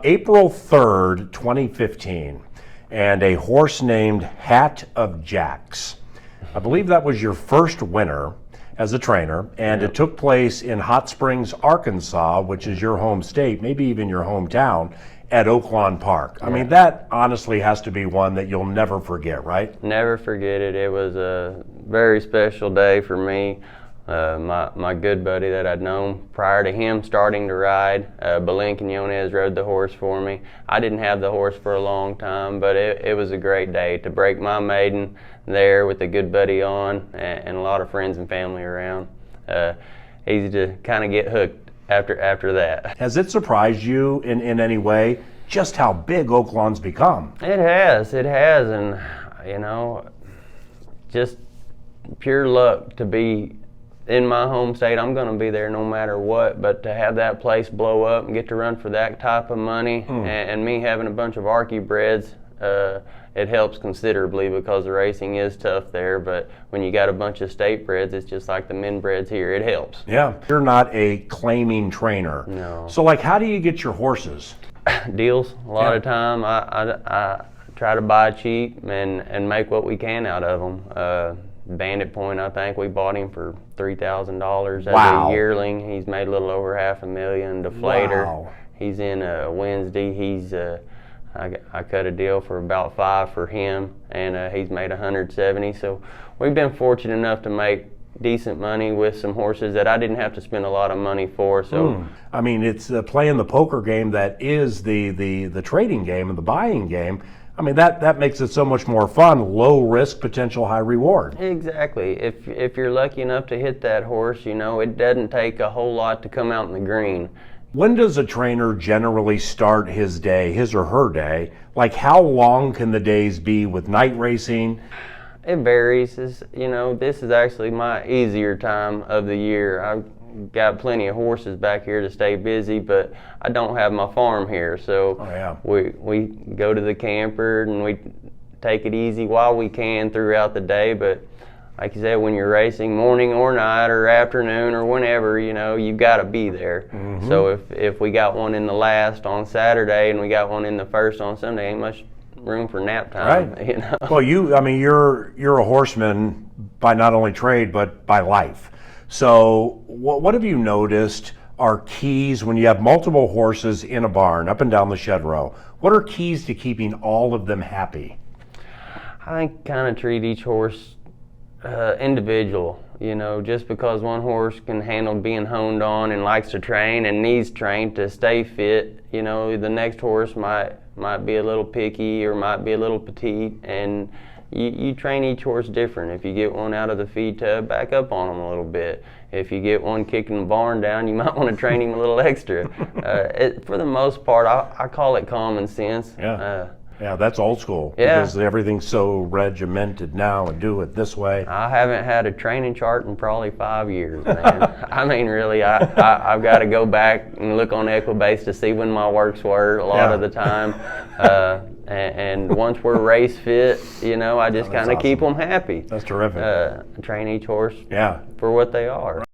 April 3rd, 2015, and a horse named Hat of Jacks. I believe that was your first winner as a trainer, and it took place in Hot Springs, Arkansas, which is your home state, maybe even your hometown, at Oaklawn Park. I mean, that honestly has to be one that you'll never forget, right? Never forget it. It was a very special day for me. My good buddy that I'd known prior to him starting to ride, Quiñones, rode the horse for me. I didn't have the horse for a long time, but it was a great day to break my maiden there with a good buddy on and a lot of friends and family around. Easy to kind of get hooked after that. Has it surprised you in any way just how big Oaklawn's become? It has, and you know, just pure luck to be in my home state. I'm going to be there no matter what, but to have that place blow up and get to run for that type of money, and me having a bunch of Archie breds, it helps considerably because the racing is tough there, but when you got a bunch of state breds, it's just like the men breds here, it helps. Yeah, you're not a claiming trainer. No. So like, how do you get your horses? Deals. A lot of time I try to buy cheap and make what we can out of them. Bandit Point, I think we bought him for $3,000 as a yearling. He's made a little over $500,000. Deflator. Wow. He's in Wednesday. He's I cut a deal for about $5 for him, and he's made $170. So we've been fortunate enough to make decent money with some horses that I didn't have to spend a lot of money for. So I mean, it's playing the poker game that is the trading game and the buying game. I mean, that makes it so much more fun. Low risk, potential high reward. Exactly. If you're lucky enough to hit that horse, you know, it doesn't take a whole lot to come out in the green. When does a trainer generally start his day, his or her day? Like, how long can the days be with night racing? It varies. You know, this is actually my easier time of the year. I've got plenty of horses back here to stay busy, but I don't have my farm here, so we go to the camper and we take it easy while we can throughout the day. But like you said, when you're racing morning or night or afternoon or whenever, you know, you've got to be there. So if we got one in the last on Saturday and we got one in the first on Sunday, ain't much room for nap time. Right. You know? Well, you're a horseman by not only trade but by life. So what have you noticed are keys when you have multiple horses in a barn up and down the shed row? What are keys to keeping all of them happy? I think kind of treat each horse individual. You know, just because one horse can handle being honed on and likes to train and needs trained to stay fit, you know, the next horse might be a little picky or might be a little petite, and you train each horse different. If you get one out of the feed tub, back up on them a little bit. If you get one kicking the barn down, you might want to train him a little extra. For the most part, I call it common sense. Yeah, that's old school, because everything's so regimented now and do it this way. I haven't had a training chart in probably 5 years, man. I mean, really, I've got to go back and look on Equibase to see when my works were a lot of the time. And once we're race fit, you know, I just kind of keep them happy. That's terrific. Train each horse for what they are.